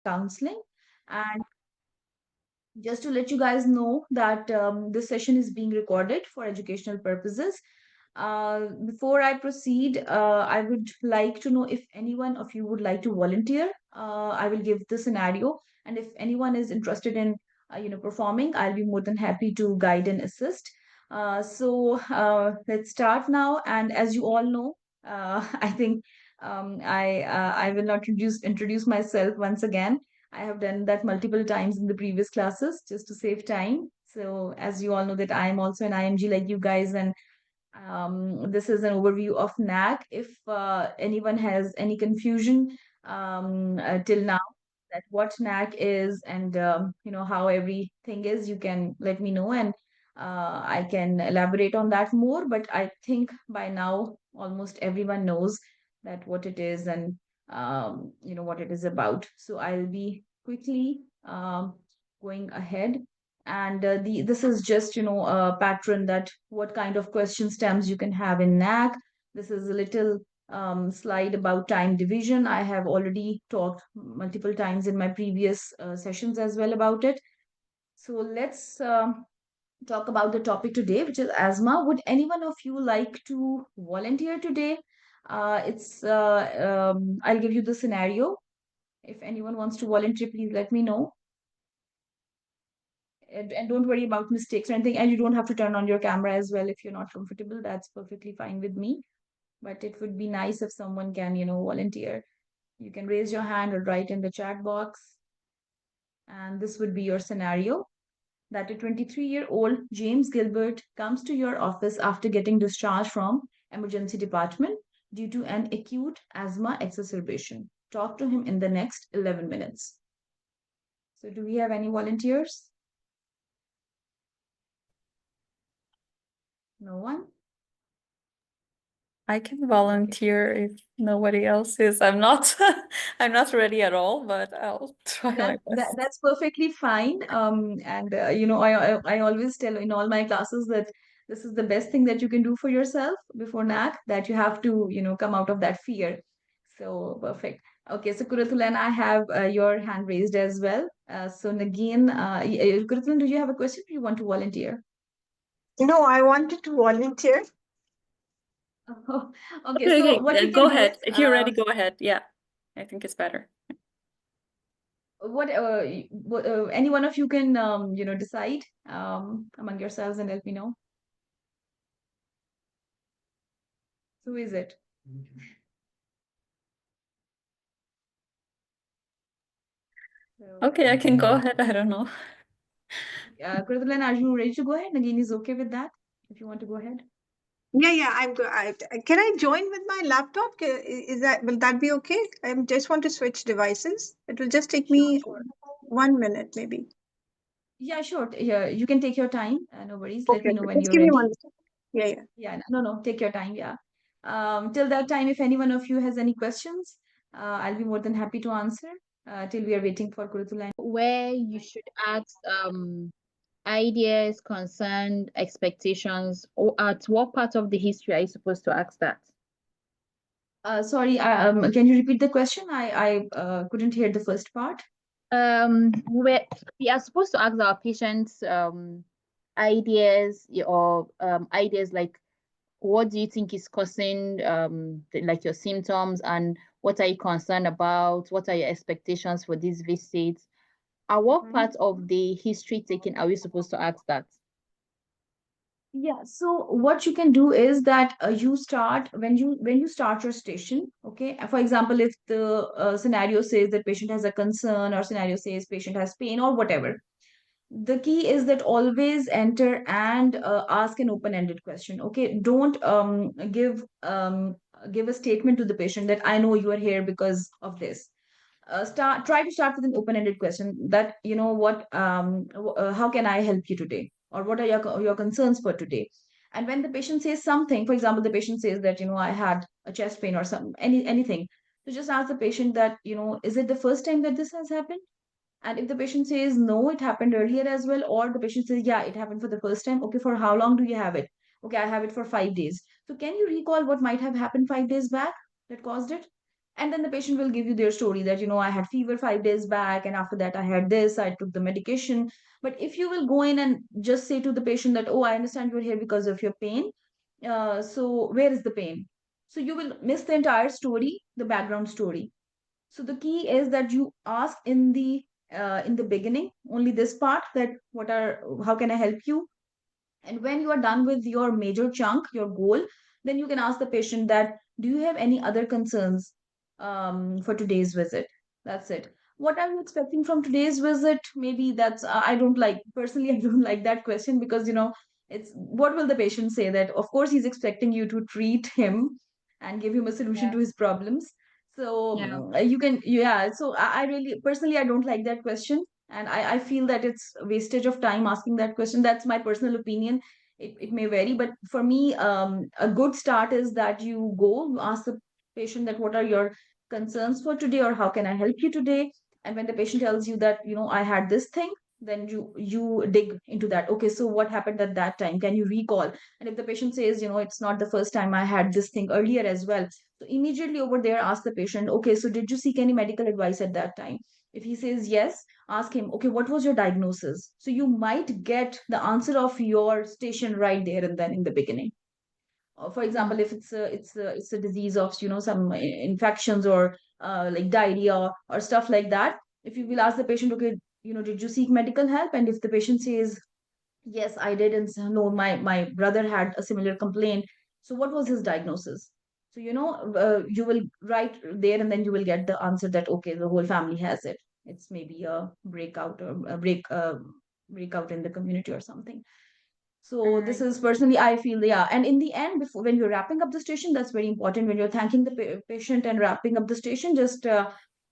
Counseling. And just to let you guys know that this session is being recorded for educational purposes. Before I proceed, I would like to know if anyone of you would like to volunteer. I will give the scenario, and if anyone is interested in, performing, I'll be more than happy to guide and assist. Let's start now. And as you all know, I think I will not introduce myself once again. I have done that multiple times in the previous classes just to save time. So, as you all know, that I am also an IMG like you guys, and this is an overview of NAC. If anyone has any confusion till now, that what NAC is and how everything is, you can let me know, and I can elaborate on that more. But I think by now almost everyone knows that what it is and what it is about. So I'll be quickly going ahead, and the this is just a pattern that what kind of question stems you can have in NAC. This is a little slide about time division. I have already talked multiple times in my previous sessions as well about it. So let's talk about the topic today, which is asthma. Would anyone of you like to volunteer today? It's I'll give you the scenario. If anyone wants to volunteer, please let me know. And don't worry about mistakes or anything. And you don't have to turn on your camera as well if you're not comfortable. That's perfectly fine with me. But it would be nice if someone can, volunteer. You can raise your hand or write in the chat box. And this would be your scenario that a 23-year-old James Gilbert comes to your office after getting discharged from emergency department due to an acute asthma exacerbation. Talk to him in the next 11 minutes. So do we have any volunteers? No one? I can volunteer if nobody else is. I'm not I'm not ready at all, but I'll try my best. That's perfectly fine. I always tell in all my classes that this is the best thing that you can do for yourself before NAC, that you have to, come out of that fear. So perfect. Okay, so Kurathulan, I have your hand raised as well. So Nagin, Kurathulan, do you have a question or you want to volunteer? No, I wanted to volunteer. Okay, Okay, so what we go can do ahead. is, If you're ready, go ahead. Yeah, I think it's better. any one of you can, decide among yourselves and let me know. Who is it? Okay, I can go ahead. I don't know. Kurathulan, are you ready to go ahead? Nagin is okay with that, if you want to go ahead. Yeah, I'm good. Can I join with my laptop? Will that be okay? I just want to switch devices. It will just take me Sure. 1 minute, maybe. Yeah, sure. Yeah, you can take your time. No worries. Let Okay, me know when just you're give me ready. 1 second. Yeah. Yeah, no, take your time. Yeah. Till that time, if any one of you has any questions, I'll be more than happy to answer. Till we are waiting for Kurathulan. Where you should ask ideas, concern, expectations, or at what part of the history are you supposed to ask that? Sorry, can you repeat the question? I couldn't hear the first part. Where we are supposed to ask our patients ideas or ideas like what do you think is causing like your symptoms, and what are you concerned about? What are your expectations for these visits? At what part of the history taking are we supposed to ask that? Yeah, so what you can do is that you start when you start your station, okay? For example, if the scenario says that patient has a concern, or scenario says patient has pain or whatever, the key is that always enter and ask an open-ended question. Okay, don't give a statement to the patient that I know you are here because of this. Try to start with an open-ended question that how can I help you today, or what are your concerns for today. And when the patient says something, for example, the patient says that I had a chest pain or anything, so just ask the patient that is it the first time that this has happened. And if the patient says no, it happened earlier as well, or the patient says yeah, it happened for the first time, okay, for how long do you have it? Okay, I have it for 5 days. So can you recall what might have happened 5 days back that caused it? And then the patient will give you their story that, I had fever 5 days back, and after that I had this, I took the medication. But if you will go in and just say to the patient that, oh, I understand you're here because of your pain, so where is the pain? So you will miss the entire story, the background story. So the key is that you ask in the beginning only this part, that how can I help you? And when you are done with your major chunk, your goal, then you can ask the patient that, do you have any other concerns for today's visit? That's it. What are you expecting from today's visit? Maybe that's, I don't like, personally, I don't like that question, because, it's what will the patient say? That, of course, he's expecting you to treat him and give him a solution Yeah. to his problems. So Yeah. you can, yeah. So I really, personally, I don't like that question, and I feel that it's wastage of time asking that question. That's my personal opinion. It may vary, but for me, a good start is that you go, you ask the patient that, what are your concerns for today, or how can I help you today? And when the patient tells you that, I had this thing, then you dig into that. Okay, so what happened at that time? Can you recall? And if the patient says, it's not the first time, I had this thing earlier as well, so immediately over there, ask the patient, okay, so did you seek any medical advice at that time? If he says yes, ask him, okay, what was your diagnosis? So you might get the answer of your station right there and then in the beginning. For example, if it's a disease of, some infections, or like diarrhea or stuff like that, if you will ask the patient, okay, did you seek medical help? And if the patient says yes, I did, and so, no, my brother had a similar complaint, so what was his diagnosis? So you will write there, and then you will get the answer that, okay, the whole family has it. It's maybe a breakout, or a breakout in the community or something. All So this right. is, personally, I feel, yeah. And in the end, before, when you're wrapping up the station, that's very important. When you're thanking the patient and wrapping up the station, just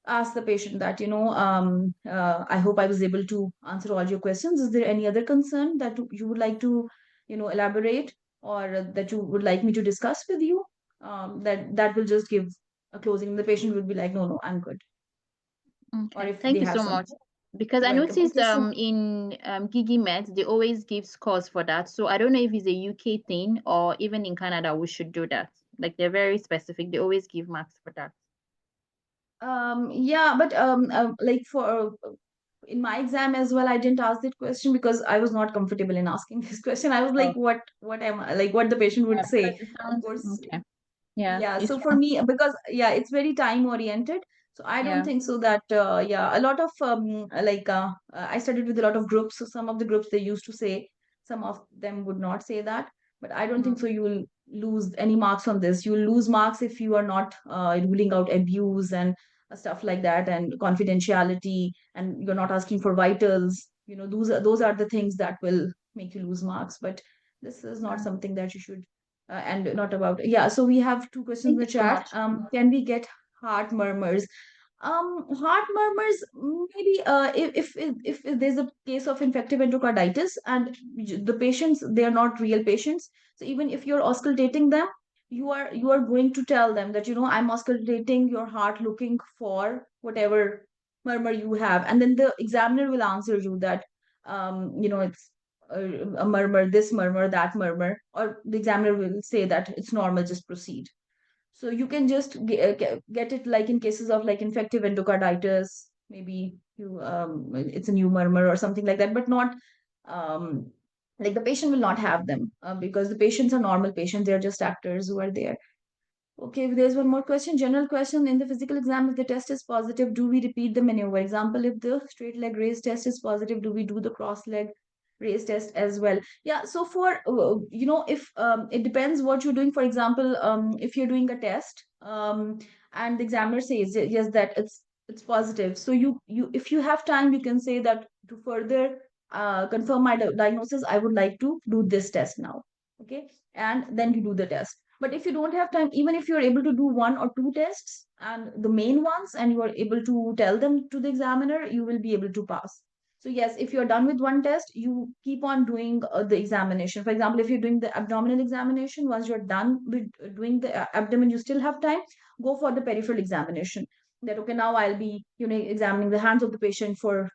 ask the patient that, I hope I was able to answer all your questions. Is there any other concern that you would like to, elaborate, or that you would like me to discuss with you? That will just give a closing. The patient would be like, no, no, I'm good. Or Okay. if Thank they you have so some, much. Because you're I welcome. noticed Okay, so in Gigi Med they always give scores for that. So I don't know if it's a UK thing or even in Canada we should do that. Like they're very specific. They always give marks for that. yeah, but like for in my exam as well, I didn't ask that question because I was not comfortable in asking this question. I was like, Oh, what am I, like, what the patient would yeah, because say? it Of sounds course, okay. Yeah, yeah. it's So for true. me, because yeah, it's very time oriented. So I don't Yeah. think so that yeah, a lot of I studied with a lot of groups. So some of the groups, they used to say, some of them would not say that. But I don't think Mm, so. You will lose any marks on this. You will lose marks if you are not ruling out abuse and stuff like that, and confidentiality, and you're not asking for vitals. Those are the things that will make you lose marks. But this is not mm. something that you should, and not about, yeah. So we have two questions in Thank the you so chat. much. Can we get heart murmurs? Heart murmurs, maybe if there's a case of infective endocarditis, and the patients, they are not real patients. So even if you're auscultating them, you are going to tell them that, I'm auscultating your heart looking for whatever murmur you have, and then the examiner will answer you that, it's a murmur, this murmur, that murmur, or the examiner will say that it's normal, just proceed. So you can just get it, like in cases of like infective endocarditis, maybe it's a new murmur or something like that, but not um, like the patient will not have them, because the patients are normal patients, they're just actors who are there. Okay, there's one more question. General question. In the physical exam, if the test is positive, do we repeat the maneuver? Example, if the straight leg raise test is positive, do we do the cross leg raise test as well? Yeah, so for, if it depends what you're doing. For example, if you're doing a test, and the examiner says, yes, that it's positive. So you if you have time, you can say that, to further confirm my diagnosis, I would like to do this test now. Okay, and then you do the test. But if you don't have time, even if you're able to do one or two tests and the main ones, and you are able to tell them to the examiner, you will be able to pass. So yes, if you're done with one test, you keep on doing the examination. For example, if you're doing the abdominal examination, once you're done with doing the abdomen, you still have time, go for the peripheral examination. That, okay, now I'll be, examining the hands of the patient for,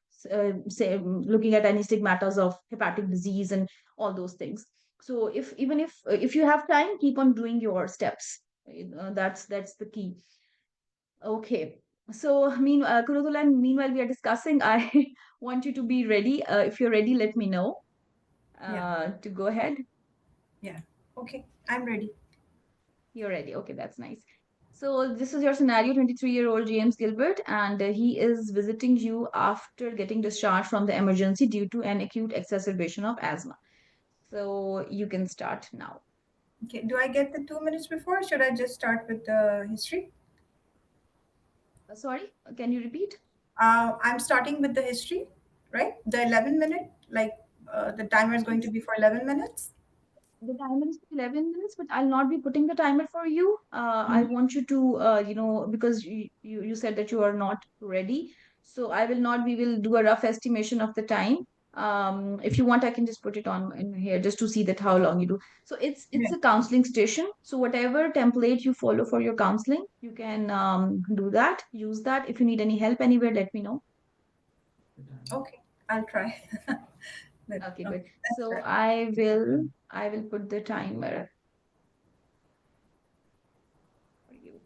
say, looking at any stigmatas of hepatic disease and all those things. So if you have time, keep on doing your steps. That's the key. Okay. So, Kurutula, meanwhile we are discussing, I want you to be ready. If you're ready, let me know Yeah, to go ahead. yeah. Okay, I'm ready. You're ready. Okay, that's nice. So, this is your scenario, 23-year-old James Gilbert, and he is visiting you after getting discharged from the emergency due to an acute exacerbation of asthma. So, you can start now. Okay, do I get the 2 minutes before? Or should I just start with the history? Sorry, can you repeat? I'm starting with the history, right? The 11 minute, like the timer is going to Yes. be for 11 minutes. The timer is 11 minutes, but I'll not be putting the timer for you. I Mhm. want you to, because you said that you are not ready. So I will not, we will do a rough estimation of the time. If you want, I can just put it on in here just to see that how long you do. So it's Yeah. a counseling station. So whatever template you follow for your counseling, you can do that, use that. If you need any help anywhere, let me know. Okay, I'll try. But, Okay, okay, good. that's So right. I will put the timer for you.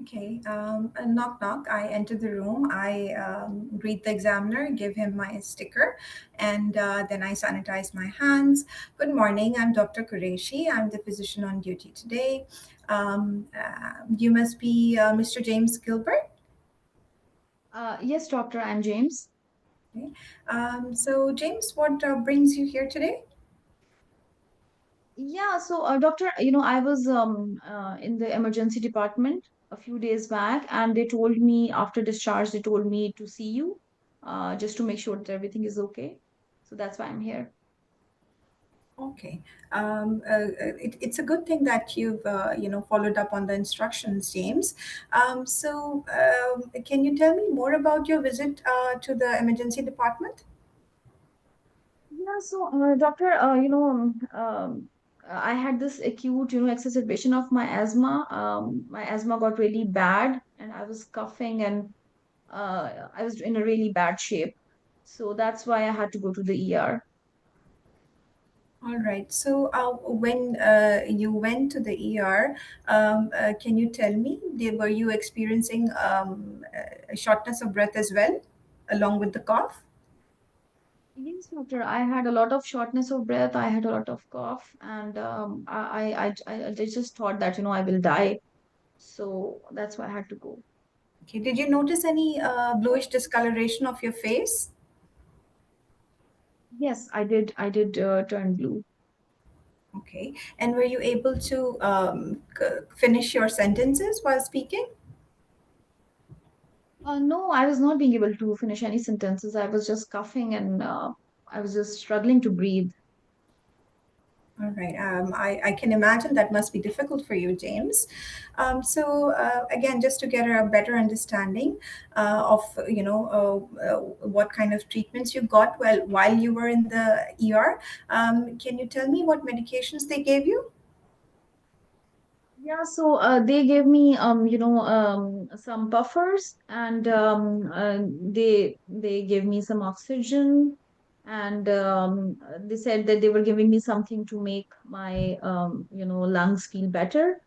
Okay, knock knock. I enter the room. I greet the examiner, give him my sticker, and then I sanitize my hands. Good morning. I'm Dr. Qureshi. I'm the physician on duty today. You must be Mr. James Gilbert. Yes, doctor, I'm James. Okay. So, James, what brings you here today? Yeah, so doctor, I was in the emergency department a few days back, and they told me after discharge, they told me to see you, just to make sure that everything is okay. So that's why I'm here. Okay. It's a good thing that you've followed up on the instructions, James. Can you tell me more about your visit to the emergency department? Yeah, so doctor, I had this acute, exacerbation of my asthma. My asthma got really bad, and I was coughing, and I was in a really bad shape. So that's why I had to go to the ER. All right. So when you went to the ER, can you tell me, were you experiencing a shortness of breath as well, along with the cough? Yes, doctor. I had a lot of shortness of breath. I had a lot of cough, and I just thought that, I will die. So that's why I had to go. Okay. Did you notice any bluish discoloration of your face? Yes, I did. I did turn blue. Okay. And were you able to finish your sentences while speaking? No, I was not being able to finish any sentences. I was just coughing, and I was just struggling to breathe. All right. I can imagine that must be difficult for you, James. Again, just to get a better understanding of what kind of treatments you got while you were in the ER, can you tell me what medications they gave you? Yeah, so they gave me some buffers, and they gave me some oxygen, and they said that they were giving me something to make my lungs feel better.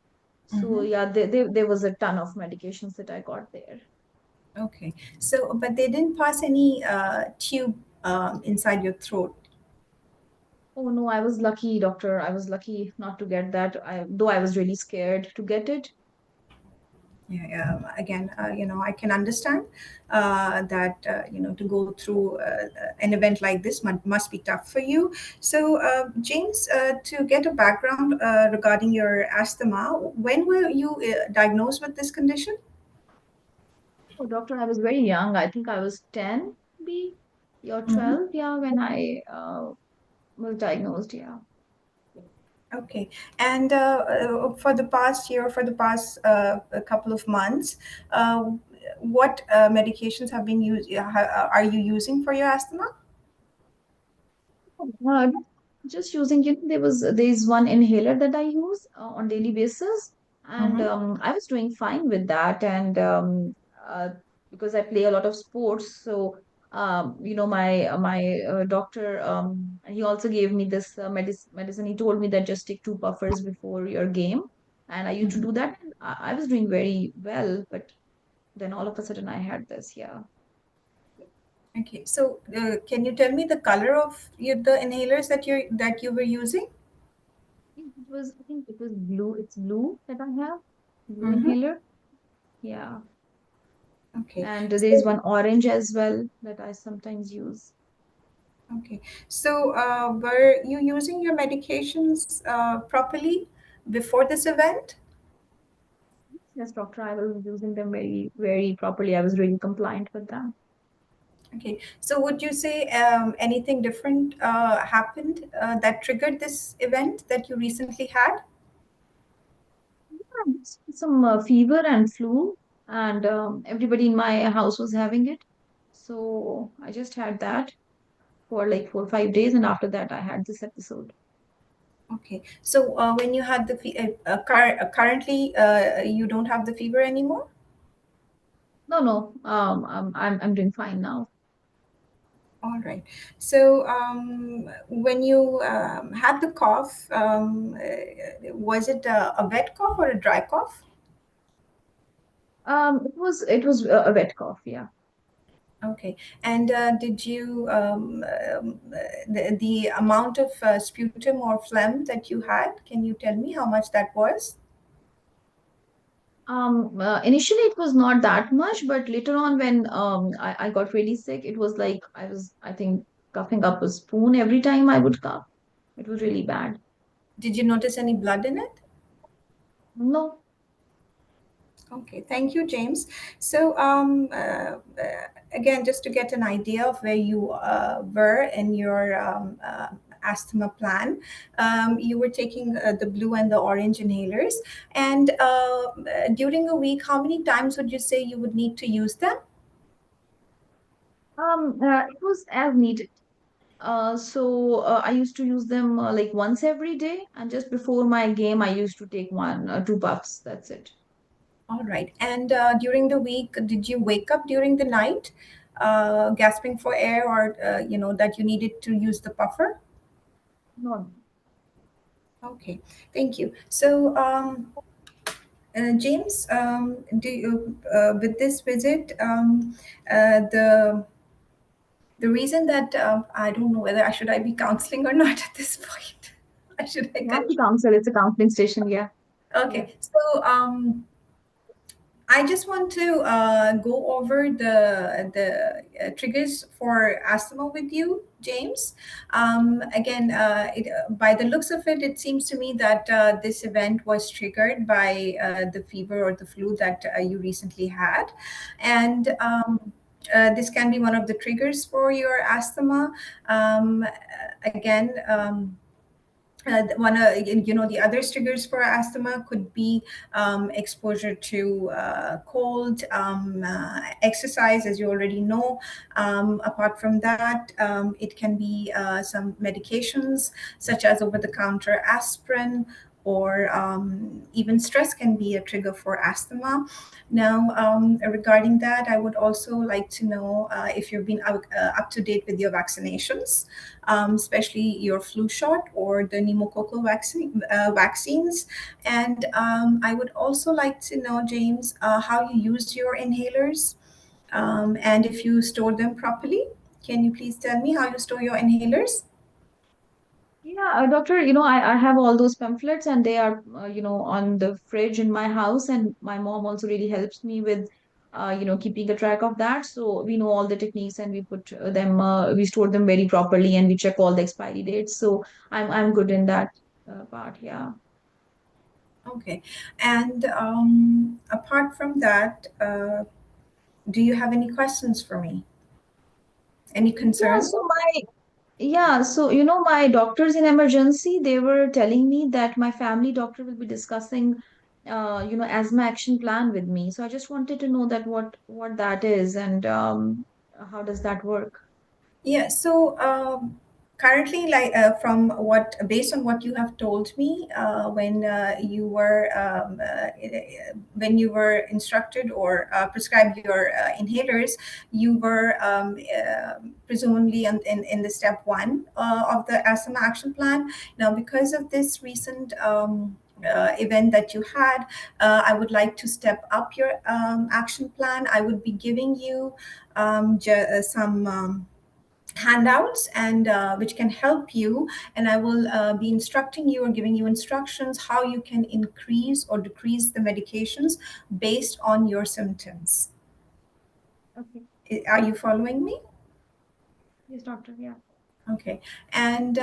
So Hmm. yeah, there was a ton of medications that I got there. Okay. So, but they didn't pass any tube inside your throat. Oh no, I was lucky, doctor. I was lucky not to get that. Though I was really scared to get it. Yeah, yeah. Again, I can understand that to go through an event like this must be tough for you. So, James, to get a background regarding your asthma, when were you diagnosed with this condition? Oh, doctor, I was very young. I think I was 10, maybe, or Hmm. 12, yeah, when I was diagnosed, yeah. Okay, and for the past year, for the past a couple of months, uh, what medications have been used? Are you using for your asthma? Uh, just using, there's one inhaler that I use on daily basis, and Mm-hmm. I was doing fine with that, and uh, because I play a lot of sports, so my doctor, he also gave me this medicine. He told me that just take two puffers before your game. And I used to do that. And I was doing very well, but then all of a sudden I had this. Yeah. Okay, so can you tell me the color of the inhalers that you were using? It was, I think it was blue. It's blue that I have, blue Mm-hmm. inhaler. Yeah. Okay. And there is So one orange as well that I sometimes use. okay. So were you using your medications properly before this event? Yes, doctor, I was using them very, very properly. I was really compliant with them. Okay. So would you say anything different happened that triggered this event that you recently had? Yeah, some fever and flu, and everybody in my house was having it. So I just had that for like 4 or 5 days, and after that, I had this episode. Okay. So when you had the currently you don't have the fever anymore? No, no, I'm doing fine now. All right. So when you had the cough, was it a wet cough or a dry cough? It was a wet cough, yeah. Okay. And did you the amount of sputum or phlegm that you had? Can you tell me how much that was? Initially it was not that much, but later on when I got really sick, it was like I think, coughing up a spoon every time I would cough. It was really bad. Did you notice any blood in it? No. Okay, thank you, James. So, again, just to get an idea of where you were in your asthma plan, you were taking the blue and the orange inhalers. And during a week, how many times would you say you would need to use them? It was as needed. So I used to use them like once every day, and just before my game, I used to take two puffs. That's it. All right. And during the week, did you wake up during the night, gasping for air, or that you needed to use the puffer? No. Okay, thank you. So, James, do you, with this visit, the reason that I don't know whether I be counseling or not at this point. I should I You have to continue? counsel. It's a counseling station. Yeah. Yeah. Okay, so I just want to go over the triggers for asthma with you, James. Again, by the looks of it, it seems to me that this event was triggered by the fever or the flu that you recently had, and this can be one of the triggers for your asthma. Again. The other triggers for asthma could be exposure to cold, exercise, as you already know. Apart from that, it can be some medications such as over-the-counter aspirin, or even stress can be a trigger for asthma. Now, regarding that, I would also like to know if you've been up to date with your vaccinations, especially your flu shot or the pneumococcal vaccines. And I would also like to know, James, how you use your inhalers, and if you store them properly. Can you please tell me how you store your inhalers? Yeah, doctor, I have all those pamphlets and they are, on the fridge in my house. And my mom also really helps me with, keeping a track of that. So we know all the techniques and we put we store them very properly and we check all the expiry dates. So I'm good in that part. Yeah. Okay. And apart from that, do you have any questions for me? Any Yeah, concerns? my doctors in emergency, they were telling me that my family doctor will be discussing, asthma action plan with me. So I just wanted to know that what that is and how does that work? Yeah, so currently, like based on what you have told me, when you were instructed or prescribed your inhalers, you were presumably in the step one of the asthma action plan. Now, because of this recent event that you had. I would like to step up your action plan. I would be giving you some handouts and which can help you, and I will be instructing you or giving you instructions how you can increase or decrease the medications based on your symptoms. Okay. Are you following me? Yes, doctor. Yeah. Okay. And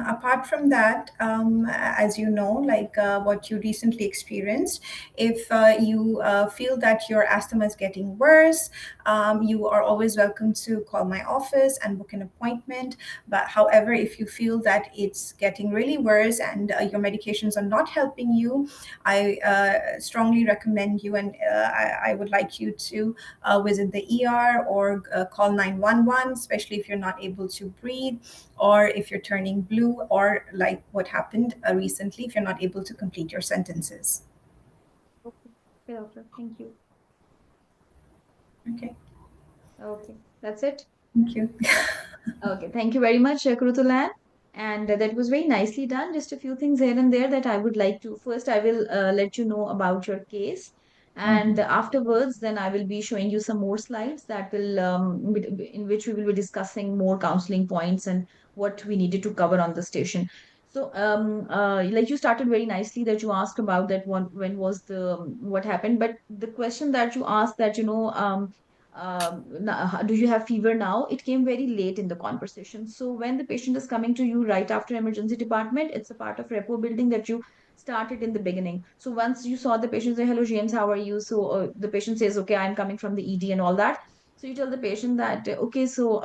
apart from that, as you know, like what you recently experienced, if you feel that your asthma is getting worse, you are always welcome to call my office and book an appointment. But however, if you feel that it's getting really worse and your medications are not helping you, I strongly recommend you, and I would like you to visit the ER or call 911, especially if you're not able to breathe, or if you're turning blue, or like what happened recently, if you're not able to complete your sentences. Okay. Okay, doctor. Thank you. Okay, Okay. That's it. thank you. Okay, thank you very much, Krutulan. And that was very nicely done. Just a few things here and there that I would like to. First, I will let you know about your case. And Mhm. afterwards, then I will be showing you some more slides that will, in which we will be discussing more counseling points and what we needed to cover on the station. So, like you started very nicely that you asked about that one, when was the, what happened. But the question that you asked that, do you have fever now? It came very late in the conversation. So when the patient is coming to you right after emergency department, it's a part of rapport building that you started in the beginning. So once you saw the patient say, hello, James, how are you? So the patient says, okay, I'm coming from the ED and all that. So you tell the patient that, okay, so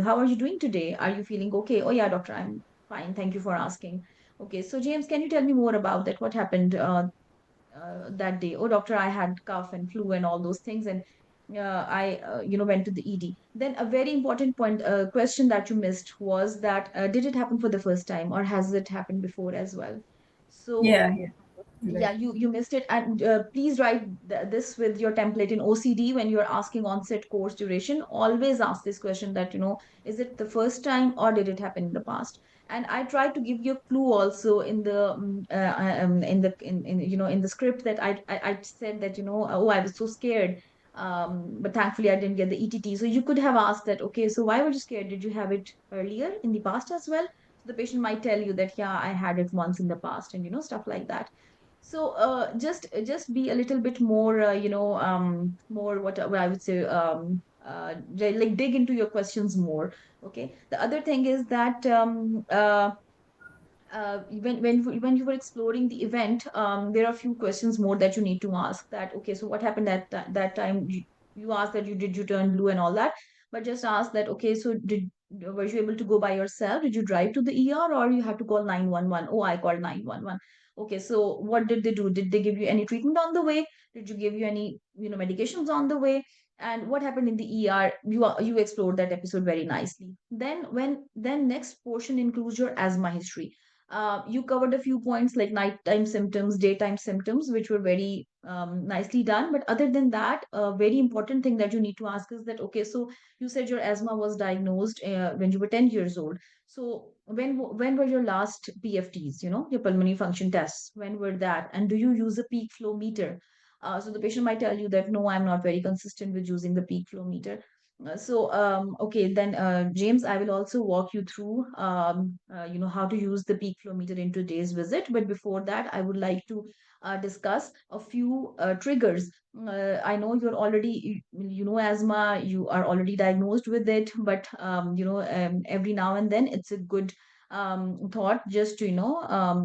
how are you doing today? Are you feeling okay? Oh, yeah, doctor, I'm fine. Thank you for asking. Okay, so James, can you tell me more about that? What happened that day? Oh, doctor, I had cough and flu and all those things, and I went to the ED. Then a very important point question that you missed was that did it happen for the first time or has it happened before as well? So Yeah, yeah, yeah, right. you missed it. And please write this with your template in OCD when you're asking onset course duration. Always ask this question that, is it the first time or did it happen in the past? And I try to give you a clue also in the in the script that I said that, oh, I was so scared. But thankfully I didn't get the ETT. So you could have asked that, okay, so why were you scared? Did you have it earlier in the past as well? So the patient might tell you that, yeah, I had it once in the past, and stuff like that. So just be a little bit more, more what I would say, like dig into your questions more. Okay. The other thing is that when you were exploring the event, there are a few questions more that you need to ask. That okay, so what happened that time? You asked that you turn blue and all that, but just ask that okay, so were you able to go by yourself? Did you drive to the ER or you had to call 911? Oh, I called 911. Okay, so what did they do? Did they give you any treatment on the way? Did you give you any medications on the way? And what happened in the ER? You explored that episode very nicely. Then next portion includes your asthma history. You covered a few points like nighttime symptoms, daytime symptoms, which were very nicely done. But other than that, a very important thing that you need to ask is that, okay, so you said your asthma was diagnosed when you were 10 years old. So when were your last PFTs, your pulmonary function tests? When were that? And do you use a peak flow meter? So the patient might tell you that, no, I'm not very consistent with using the peak flow meter. Okay, then James, I will also walk you through, how to use the peak flow meter in today's visit. But before that, I would like to discuss a few triggers. I know you're already, asthma, you are already diagnosed with it, but, every now and then it's a good thought just to,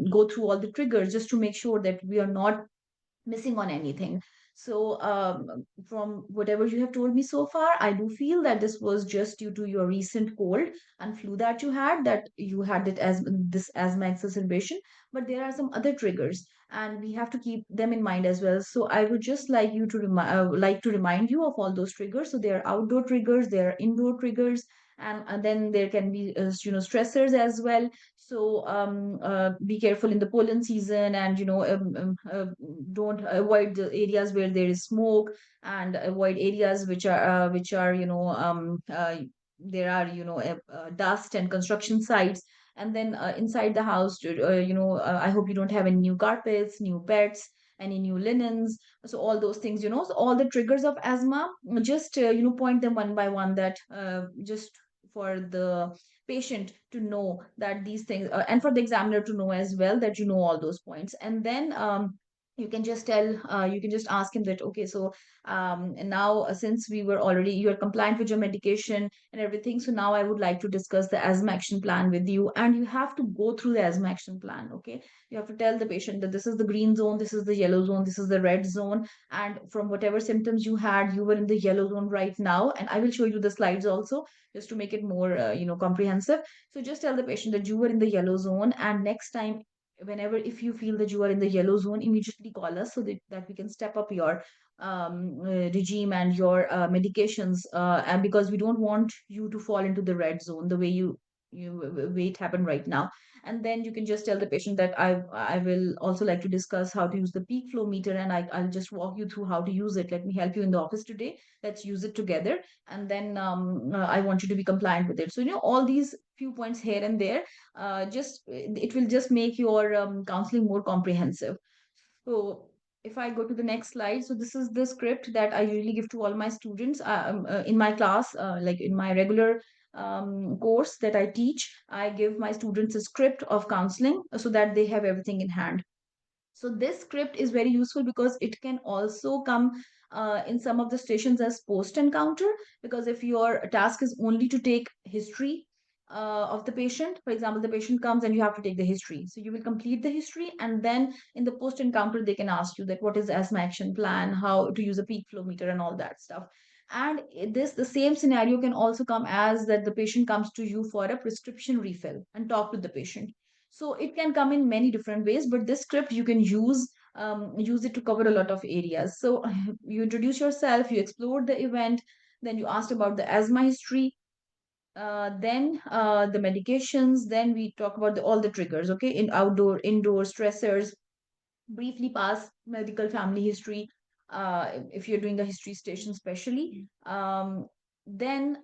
go through all the triggers just to make sure that we are not missing on anything. So, from whatever you have told me so far, I do feel that this was just due to your recent cold and flu that you had it as this asthma exacerbation. But there are some other triggers, and we have to keep them in mind as well. So, I would just like to remind you of all those triggers. So, there are outdoor triggers, there are indoor triggers, and then there can be stressors as well. So be careful in the pollen season, and don't avoid the areas where there is smoke, and avoid areas which are there are dust and construction sites. And then inside the house, I hope you don't have any new carpets, new pets, any new linens. So all those things, so all the triggers of asthma, just point them one by one, that just for the patient to know that these things, and for the examiner to know as well, that all those points. And then you can just you can just ask him that, okay, so and now since you are compliant with your medication and everything, so now I would like to discuss the asthma action plan with you. And you have to go through the asthma action plan. Okay, you have to tell the patient that this is the green zone, this is the yellow zone, this is the red zone, and from whatever symptoms you had, you were in the yellow zone right now. And I will show you the slides also, just to make it more comprehensive. So just tell the patient that you were in the yellow zone, and next time, whenever, if you feel that you are in the yellow zone, immediately call us, so that we can step up your regime and your medications, and because we don't want you to fall into the red zone the way way it happened right now. And then you can just tell the patient that I will also like to discuss how to use the peak flow meter, and I'll just walk you through how to use it. Let me help you in the office today. Let's use it together. And then I want you to be compliant with it. So all these few points here and there, just it will just make your counseling more comprehensive. So if I go to the next slide, so this is the script that I usually give to all my students in my class, like in my regular course that I teach. I give my students a script of counseling so that they have everything in hand. So this script is very useful because it can also come in some of the stations as post encounter. Because if your task is only to take history of the patient, for example, the patient comes and you have to take the history. So you will complete the history, and then in the post encounter, they can ask you that what is the asthma action plan, how to use a peak flow meter, and all that stuff. And the same scenario can also come as that the patient comes to you for a prescription refill and talk with the patient. So it can come in many different ways, but this script you can use it to cover a lot of areas. So you introduce yourself, you explored the event, then you asked about the asthma history, then the medications, then we talk about all the triggers, okay, in outdoor, indoor stressors, briefly pass medical family history, if you're doing a history station especially. Then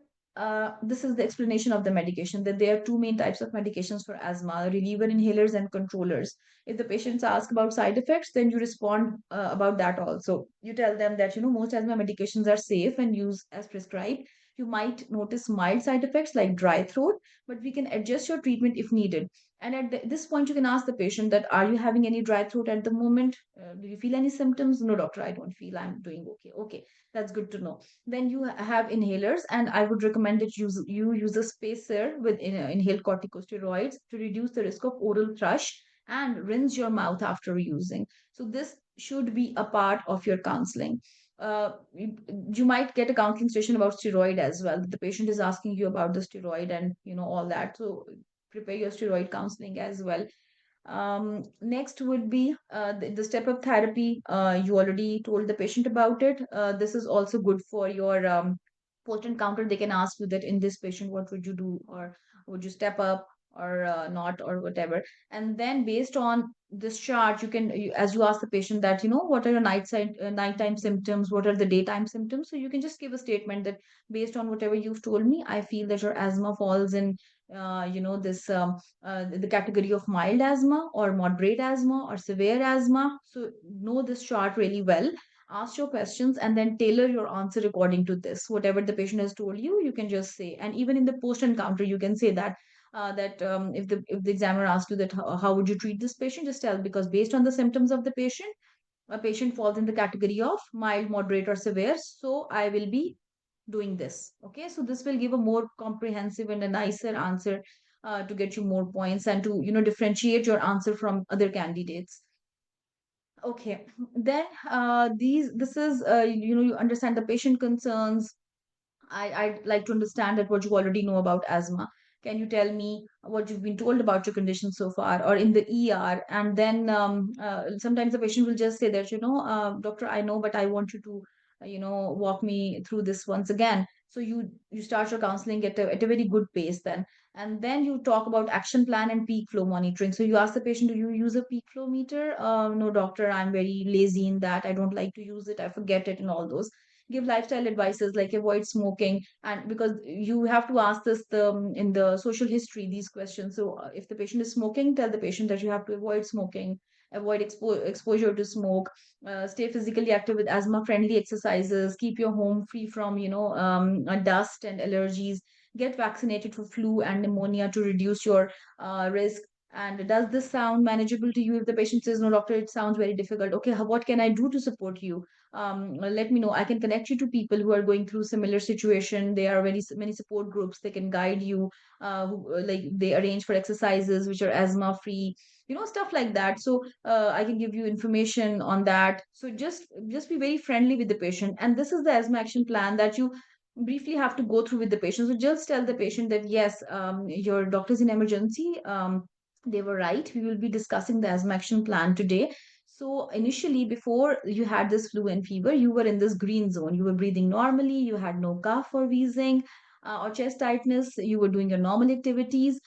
this is the explanation of the medication, that there are two main types of medications for asthma: reliever inhalers and controllers. If the patients ask about side effects, then you respond about that also. You tell them that most asthma medications are safe and used as prescribed. You might notice mild side effects like dry throat, but we can adjust your treatment if needed. And at this point, you can ask the patient that, are you having any dry throat at the moment? Do you feel any symptoms? No, doctor, I don't feel. I'm doing okay. Okay, that's good to know. Then you have inhalers, and I would recommend that you use a spacer with inhaled corticosteroids to reduce the risk of oral thrush, and rinse your mouth after using. So this should be a part of your counseling. You might get a counseling session about steroid as well. The patient is asking you about the steroid and all that. So prepare your steroid counseling as well. Next would be the step up therapy. You already told the patient about it. This is also good for your post encounter. They can ask you that, in this patient, what would you do, or would you step up or not, or whatever. And then based on this chart, as you ask the patient that, what are your nighttime symptoms, what are the daytime symptoms. So you can just give a statement that, based on whatever you've told me, I feel that your asthma falls in this the category of mild asthma, or moderate asthma, or severe asthma. So know this chart really well. Ask your questions and then tailor your answer according to this. Whatever the patient has told you, you can just say. And even in the post encounter, you can say that if the examiner asks you that, how would you treat this patient, just tell, because based on the symptoms of the patient, a patient falls in the category of mild, moderate, or severe, so I will be doing this. Okay, so this will give a more comprehensive and a nicer answer, to get you more points, and to differentiate your answer from other candidates. Okay, then this is you understand the patient concerns. I'd like to understand that what you already know about asthma. Can you tell me what you've been told about your condition so far, or in the ER? And then sometimes the patient will just say that, doctor, I know, but I want you to, walk me through this once again. So you start your counseling at a very good pace then. And then you talk about action plan and peak flow monitoring. So you ask the patient, do you use a peak flow meter? No, doctor, I'm very lazy in that. I don't like to use it. I forget it, and all those. give lifestyle advices like avoid smoking. And because you have to ask this in the social history, these questions. So if the patient is smoking, tell the patient that you have to avoid smoking, avoid exposure to smoke, stay physically active with asthma friendly exercises, keep your home free from, dust and allergies, get vaccinated for flu and pneumonia to reduce your risk. And does this sound manageable to you? If the patient says, no, doctor, it sounds very difficult. Okay, what can I do to support you? Let me know. I can connect you to people who are going through similar situation. There are very many support groups. They can guide you. Like they arrange for exercises which are asthma free, stuff like that. So I can give you information on that. So just be very friendly with the patient. And this is the asthma action plan that you briefly have to go through with the patient. So just tell the patient that yes, your doctor's in emergency. They were right. We will be discussing the asthma action plan today. So initially, before you had this flu and fever, you were in this green zone. You were breathing normally. You had no cough or wheezing or chest tightness. You were doing your normal activities.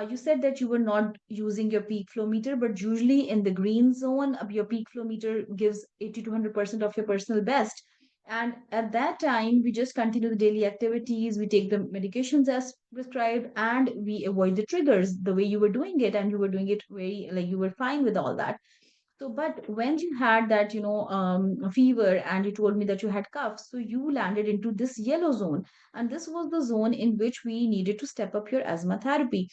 You said that you were not using your peak flow meter, but usually in the green zone, your peak flow meter gives 80 to 100% of your personal best. And at that time, we just continue the daily activities, we take the medications as prescribed, and we avoid the triggers the way you were doing it. And you were doing it very, like, you were fine with all that. So, but when you had that, fever and you told me that you had cough, so you landed into this yellow zone. And this was the zone in which we needed to step up your asthma therapy.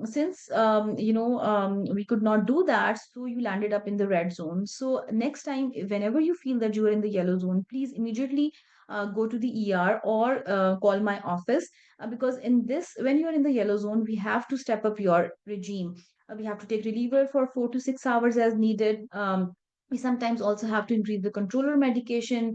Since, we could not do that, so you landed up in the red zone. So next time, whenever you feel that you are in the yellow zone, please immediately go to the ER or call my office, because in this, when you're in the yellow zone, we have to step up your regime. We have to take reliever for 4 to 6 hours as needed. We sometimes also have to increase the controller medication.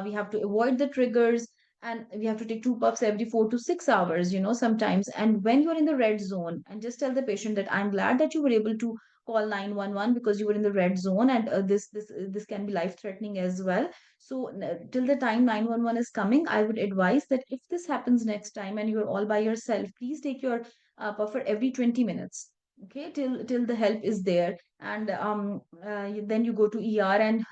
We have to avoid the triggers, and we have to take two puffs every 4 to 6 hours, sometimes. And when you're in the red zone, and just tell the patient that I'm glad that you were able to call 911 because you were in the red zone, and this can be life threatening as well. So till the time 911 is coming, I would advise that if this happens next time and you're all by yourself, please take your puffer every 20 minutes, okay, till the help is there. And then you go to ER, and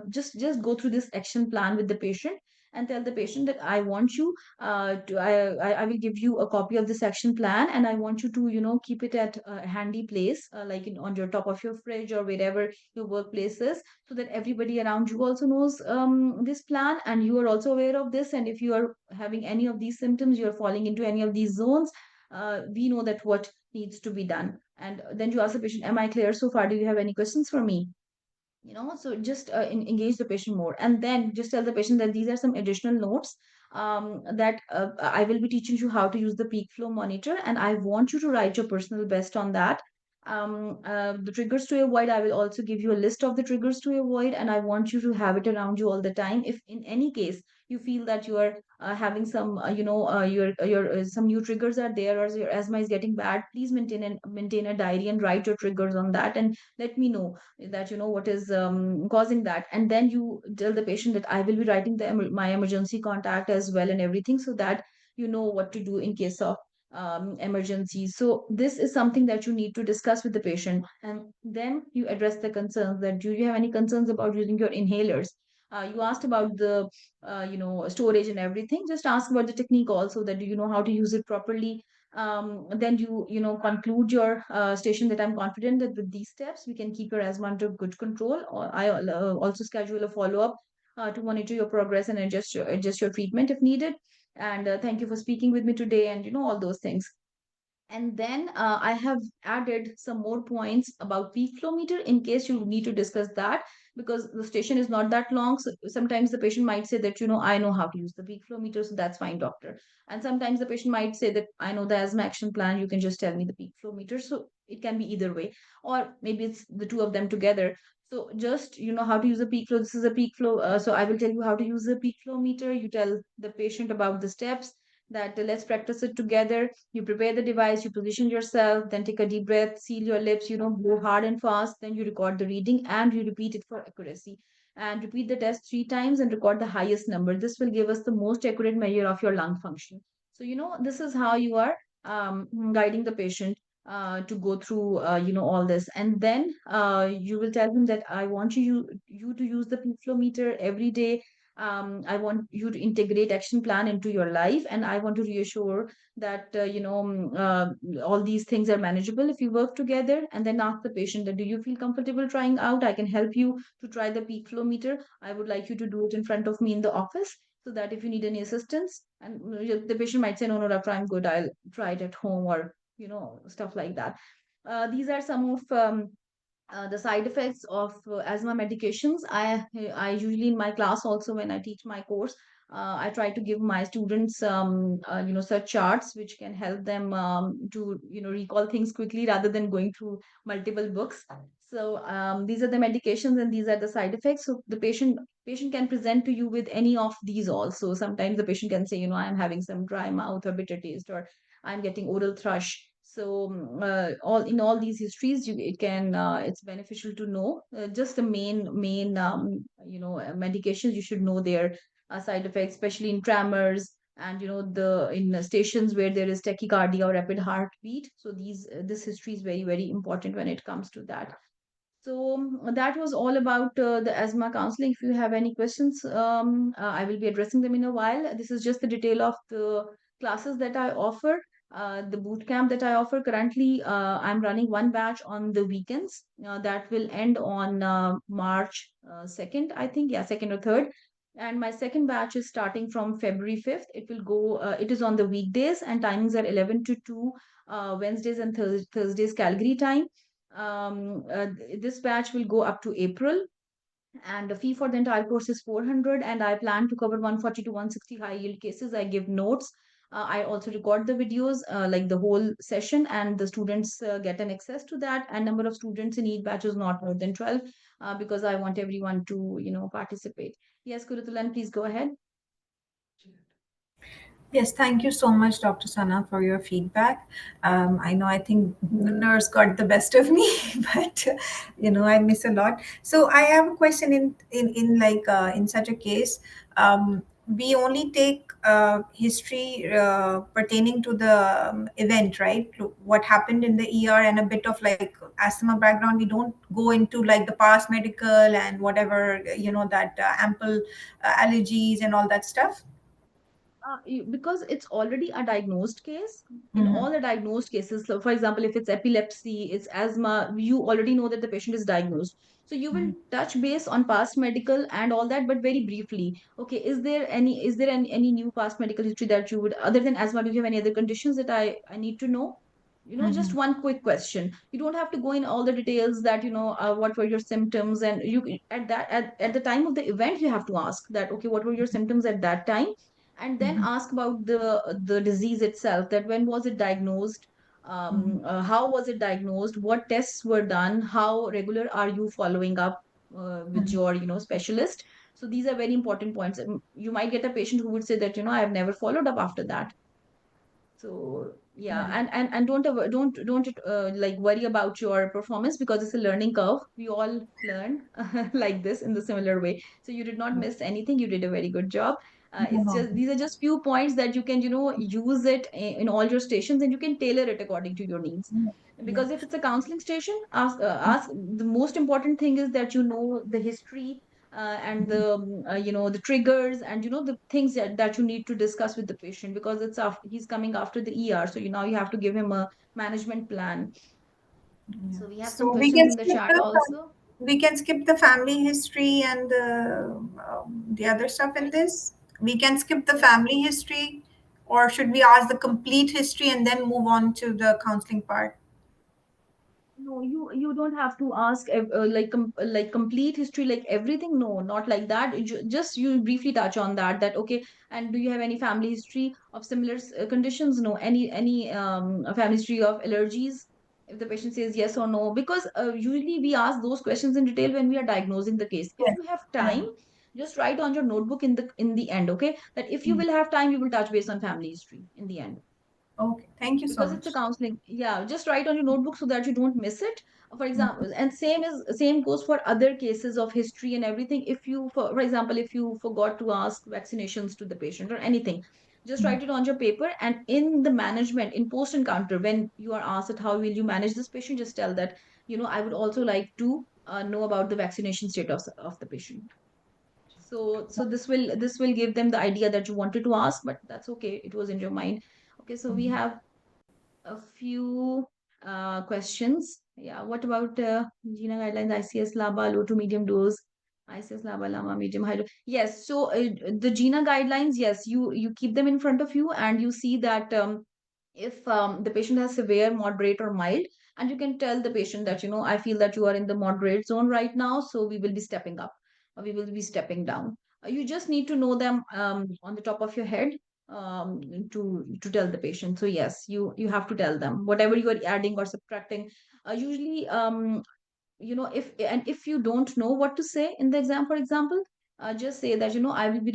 just go through this action plan with the patient, and tell the patient that I want you to I will give you a copy of this action plan, and I want you to keep it at a handy place, like on your top of your fridge or wherever your workplace is, so that everybody around you also knows this plan, and you are also aware of this. And if you are having any of these symptoms, you are falling into any of these zones, we know that what needs to be done. And then you ask the patient, am I clear so far? Do you have any questions for me? So just engage the patient more, and then just tell the patient that these are some additional notes, that I will be teaching you how to use the peak flow monitor, and I want you to write your personal best on that. The triggers to avoid, I will also give you a list of the triggers to avoid, and I want you to have it around you all the time. If in any case you feel that you are having some your some new triggers are there, or your asthma is getting bad, please maintain a diary and write your triggers on that, and let me know that what is causing that. And then you tell the patient that I will be writing my emergency contact as well and everything, so that you know what to do in case of emergencies. So this is something that you need to discuss with the patient, and then you address the concerns, that do you have any concerns about using your inhalers. You asked about the storage and everything. Just ask about the technique also, that do you know how to use it properly. Then you conclude your station, that I'm confident that with these steps we can keep your asthma under good control. Or I also schedule a follow up to monitor your progress and adjust your treatment if needed. And thank you for speaking with me today, and all those things. And then I have added some more points about peak flow meter in case you need to discuss that, because the station is not that long. So sometimes the patient might say that, I know how to use the peak flow meter, so that's fine, doctor. And sometimes the patient might say that I know the asthma action plan, you can just tell me the peak flow meter. So it can be either way, or maybe it's the two of them together. So just how to use a peak flow. This is a peak flow. So I will tell you how to use the peak flow meter. You tell the patient about the steps, that let's practice it together. You prepare the device, you position yourself, then take a deep breath, seal your lips, blow hard and fast, then you record the reading and you repeat it for accuracy. And repeat the test 3 times and record the highest number. This will give us the most accurate measure of your lung function. So, this is how you are guiding the patient to go through, all this. And then you will tell him that I want you to use the peak flow meter every day. I want you to integrate action plan into your life, and I want to reassure that all these things are manageable if you work together. And then ask the patient that, do you feel comfortable trying out? I can help you to try the peak flow meter. I would like you to do it in front of me in the office, so that if you need any assistance, and the patient might say, no, no, doctor, I'm good, I'll try it at home, or stuff like that. These are some of the side effects of asthma medications. I usually in my class also, when I teach my course, I try to give my students such charts which can help them to recall things quickly rather than going through multiple books. So these are the medications and these are the side effects. So the patient can present to you with any of these also. Sometimes the patient can say, I'm having some dry mouth or bitter taste, or I'm getting oral thrush. So all these histories, it's beneficial to know just the main medications. You should know their side effects, especially in tremors, and the in stations where there is tachycardia or rapid heartbeat. So this history is very, very important when it comes to that. So that was all about the asthma counseling. If you have any questions, I will be addressing them in a while. This is just the detail of the classes that I offer, the boot camp that I offer. Currently, I'm running one batch on the weekends that will end on March 2nd, I think. Yeah, 2nd or 3rd. And my second batch is starting from February 5th. It will go, it is on the weekdays, and timings are 11 to 2, Wednesdays and Thursdays, Calgary time. This batch will go up to April, and the fee for the entire course is 400, and I plan to cover 140 to 160 high yield cases. I give notes. I also record the videos, like the whole session, and the students get an access to that. And number of students in each batch is not more than 12, because I want everyone to participate. Yes, Kurutulan, please go ahead. Yes, thank you so much, Dr. Sana, for your feedback. I think the nurse got the best of me, but I miss a lot. So I have a question in such a case. We only take history pertaining to the event, right? What happened in the ER and a bit of like asthma background. We don't go into like the past medical and whatever, that ample allergies and all that stuff. Because it's already a diagnosed case. In Mhm. all the diagnosed cases, so for example, if it's epilepsy, it's asthma, you already know that the patient is diagnosed. So you will touch base on past medical and all that, but very briefly. Okay, is there any new past medical history that you would, other than asthma, do you have any other conditions that I need to know? Just Mhm. one quick question. You don't have to go in all the details that, what were your symptoms, and at the time of the event, you have to ask that, okay, what were your symptoms at that time? And then Mhm. ask about the disease itself, that when was it diagnosed, Mhm. how was it diagnosed, what tests were done, how regular are you following up with Mhm. your specialist. So these are very important points. You might get a patient who would say that, I have never followed up after that. So yeah, Right. and don't like worry about your performance, because it's a learning curve. We all learn like this in the similar way. So you did not miss anything. You did a very good job. It's No. just, these are just few points that you can use it in all your stations, and you can tailor it according to your needs. Yeah. Because if it's a counseling station, ask the most important thing is that the history, and the triggers, and the things that you need to discuss with the patient, because he's coming after the ER, so now you have to give him a management plan. Yeah. So we have some So we questions can in the skip chat the also. family history and the other stuff in this. We can skip the family history, or should we ask the complete history and then move on to the counseling part? No, you don't have to ask like complete history, like everything. No, not like that. Just you briefly touch on that. Okay, and do you have any family history of similar conditions? No. Any family history of allergies? If the patient says yes or no, because usually we ask those questions in detail when we are diagnosing the case. If Yes. you have Yeah. time, just write on your notebook in the end. Okay, that if you will have time, you will touch base on family history in the end, Okay. Thank you so because it's a much. counseling. Yeah, just write on your notebook so that you don't miss it. For example, and same goes for other cases of history and everything. If you, for example, if you forgot to ask vaccinations to the patient or anything, just write it on your paper, and in the management, in post encounter, when you are asked that how will you manage this patient, just tell that, I would also like to know about the vaccination status of the patient. So this will give them the idea that you wanted to ask, but that's okay. It was in your mind. Okay, so we have a few questions. Yeah, what about GINA guidelines, ICS LABA, low to medium dose, ICS LABA, LAMA, medium, high dose. Yes, so the GINA guidelines, yes, you keep them in front of you and you see that if the patient has severe, moderate, or mild, and you can tell the patient that, I feel that you are in the moderate zone right now, so we will be stepping up, or we will be stepping down. You just need to know them on the top of your head to tell the patient. So yes, you have to tell them whatever you are adding or subtracting. Usually, if you don't know what to say in the exam, for example, just say that, I will be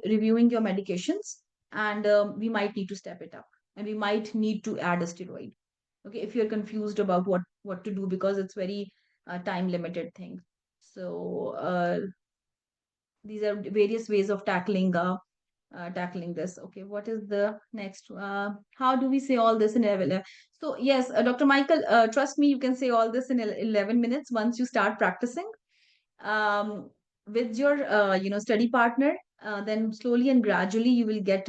reviewing your medications, and we might need to step it up, and we might need to add a steroid. Okay, if you're confused about what to do, because it's very time limited thing. So these are various ways of tackling this. Okay, what is the next? How do we say all this in 11? So yes, Dr. Michael, trust me, you can say all this in 11 minutes once you start practicing with your study partner. Then slowly and gradually you will get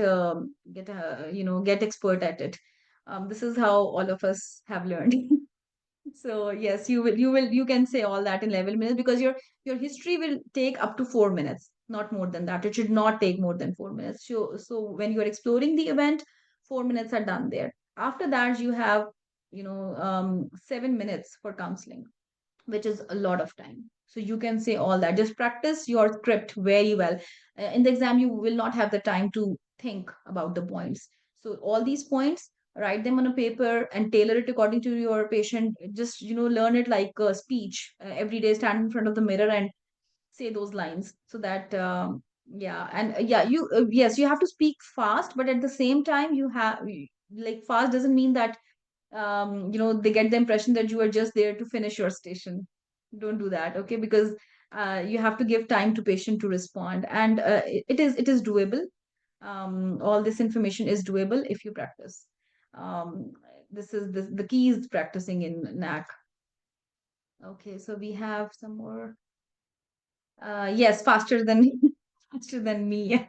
expert at it. This is how all of us have learned. So yes, you can say all that in 11 minutes, because your history will take up to 4 minutes, not more than that. It should not take more than 4 minutes. So when you are exploring the event, 4 minutes are done there. After that, you have 7 minutes for counseling, which is a lot of time. So you can say all that. Just practice your script very well. In the exam, you will not have the time to think about the points. So all these points, write them on a paper and tailor it according to your patient. Just learn it like a speech. Every day, stand in front of the mirror and say those lines, so that yeah. And yeah, you yes, you have to speak fast, but at the same time, you have, like, fast doesn't mean that they get the impression that you are just there to finish your station. Don't do that, okay? Because you have to give time to patient to respond, and it is doable. All this information is doable if you practice. um, this is the key is practicing in NAC. Okay, so we have some more. Yes, faster than faster than me.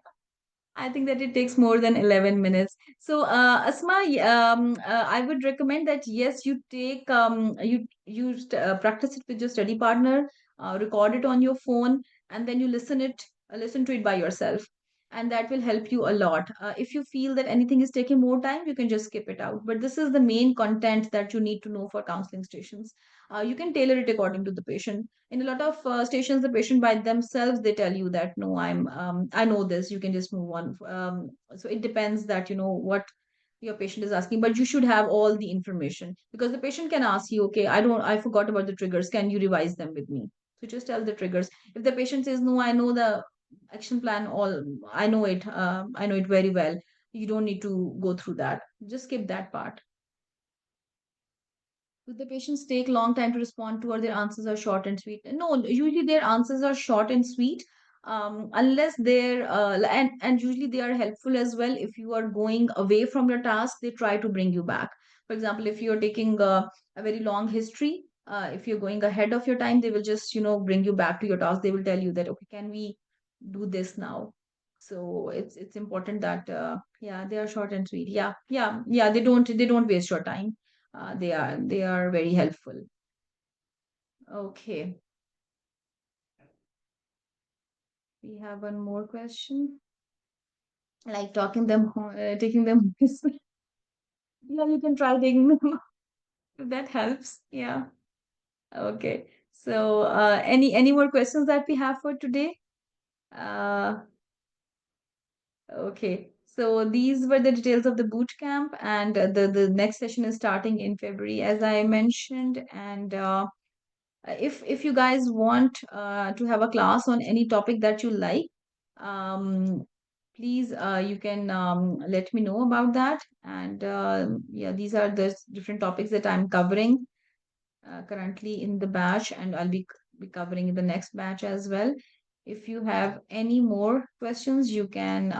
I think that it takes more than 11 minutes. So, Asma, I would recommend that yes, you take practice it with your study partner, record it on your phone, and then you listen to it by yourself, and that will help you a lot. If you feel that anything is taking more time, you can just skip it out. But this is the main content that you need to know for counseling stations. You can tailor it according to the patient. In a lot of stations, the patient by themselves, they tell you that, no, I know this, you can just move on. So it depends that what your patient is asking, but you should have all the information, because the patient can ask you, okay, I forgot about the triggers, can you revise them with me? So just tell the triggers. If the patient says, no, I know the action plan, all I know it very well, you don't need to go through that, just skip that part. Do the patients take long time to respond to, or their answers are short and sweet? No, usually their answers are short and sweet. Unless they're and usually they are helpful as well. If you are going away from your task, they try to bring you back. For example, if you're taking a very long history, if you're going ahead of your time, they will just bring you back to your task. They will tell you that, okay, can we do this now? So it's important that yeah, they are short and sweet. Yeah, yeah, yeah. They don't waste your time. They are very helpful. Okay, we have one more question. Like taking them. Yeah, you can try taking them if that helps. Yeah. Okay. So, any more questions that we have for today? Uh, okay. So these were the details of the boot camp, and the next session is starting in February, as I mentioned, and if you guys want to have a class on any topic that you like, um, please you can let me know about that. And yeah, these are the different topics that I'm covering currently in the batch, and I'll be covering in the next batch as well. If you have any more questions, you can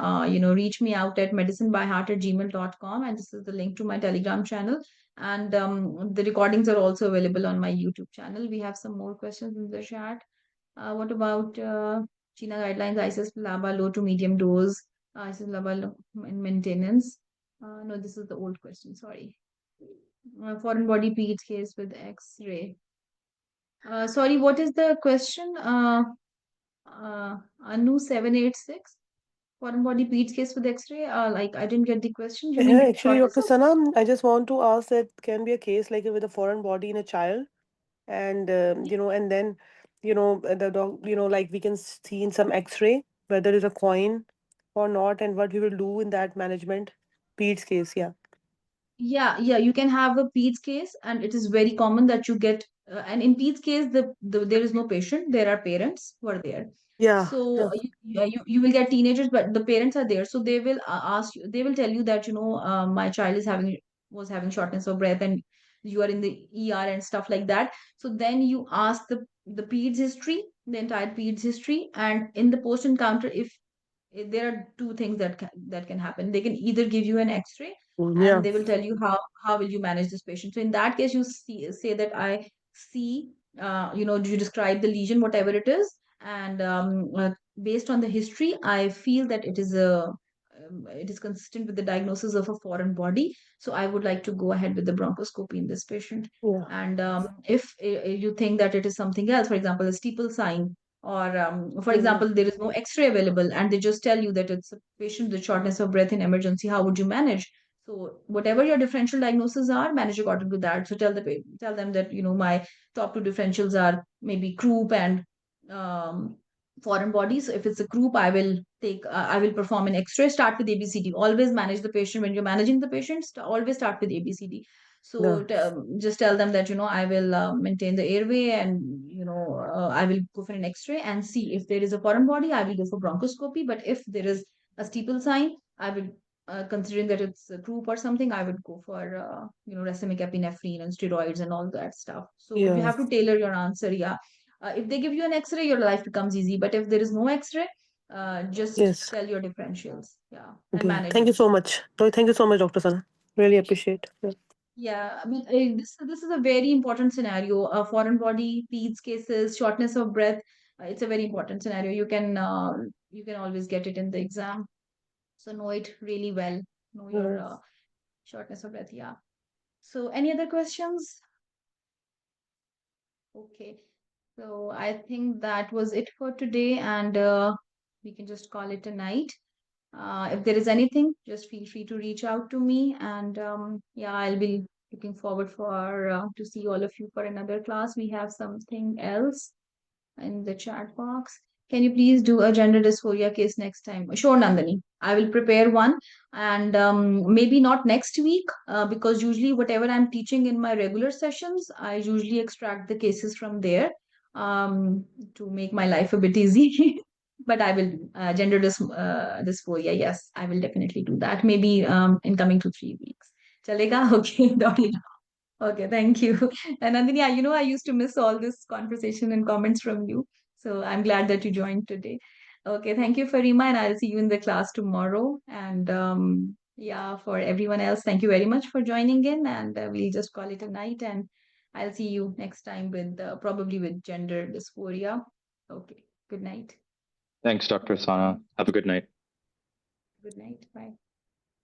reach me out at medicinebyheart@gmail.com, and this is the link to my Telegram channel. And the recordings are also available on my YouTube channel. We have some more questions in the chat. What about China guidelines, ICS LABA low to medium dose, ICS LABA in maintenance. No, this is the old question, sorry. Foreign body PET case with X-ray. Sorry, what is the question? Anu 786. Foreign body PET case with X-ray. Like I didn't get the question. You Yeah, mean actually, shortness Dr. of? Sana, I just want to ask that can be a case like with a foreign body in a child, and and then, the dog, like we can see in some X-ray whether it's a coin or not, and what we will do in that management. Pete's case, yeah. Yeah, you can have a PEDS case, and it is very common that you get. And in PEDS case, there is no patient; there are parents who are there. Yeah, So yeah. you will get teenagers, but the parents are there, so they will ask you. They will tell you that my child was having shortness of breath, and you are in the ER and stuff like that. So then you ask the PEDS history, the entire PEDS history, and in the post encounter, if there are two things that can happen. They can either give you an X-ray and Yeah. they will tell you how will you manage this patient. So in that case, you say that I see, do you describe the lesion, whatever it is, and based on the history, I feel that it is consistent with the diagnosis of a foreign body. So I would like to go ahead with the bronchoscopy in this patient. Yeah. And if you think that it is something else, for example, a steeple sign, or for Mm. example, there is no X-ray available, and they just tell you that it's a patient with shortness of breath in emergency, how would you manage? So whatever your differential diagnoses are, manage according to that. So tell them that my top two differentials are maybe croup and um, foreign bodies. So if it's a group, I will perform an X-ray. Start with ABCD. Always manage the patient when you're managing the patient. Always start with ABCD. Yeah. So just tell them that I will maintain the airway, and I will go for an X-ray and see if there is a foreign body. I will go for bronchoscopy. But if there is a steeple sign, I will, considering that it's a group or something, I would go for racemic epinephrine and steroids and all that stuff. So you Yeah. have to tailor your answer. Yeah. If they give you an X-ray, your life becomes easy. But if there is no X-ray, just Yes. tell your differentials. Yeah, and Okay. manage Thank you it. so much. No, thank you so much, Dr. Sana. Really appreciate. Yeah. Yeah, I mean, this is a very important scenario. Foreign body, PEDS cases, shortness of breath. It's a very important scenario. You can always get it in the exam. So know it really well. Know your Yeah. shortness of breath. Yeah. So any other questions? Okay. So I think that was it for today, and we can just call it a night. If there is anything, just feel free to reach out to me, and yeah, I'll be looking forward for to see all of you for another class. We have something else in the chat box. Can you please do a gender dysphoria case next time? Sure, Nandini. I will prepare one, and maybe not next week, because usually whatever I'm teaching in my regular sessions, I usually extract the cases from there to make my life a bit easy. But I will do dysphoria. Yes, I will definitely do that. Maybe in coming 2-3 weeks. Chalega? Okay, Dottie. Okay, thank you. And Nandini, I used to miss all this conversation and comments from you. So I'm glad that you joined today. Okay, thank you, Farima, and I'll see you in the class tomorrow. And yeah, for everyone else, thank you very much for joining in. And we'll just call it a night. And I'll see you next time with probably with gender dysphoria. Okay, good night. Thanks, Dr. Sana. Have a good night. Good night. Bye.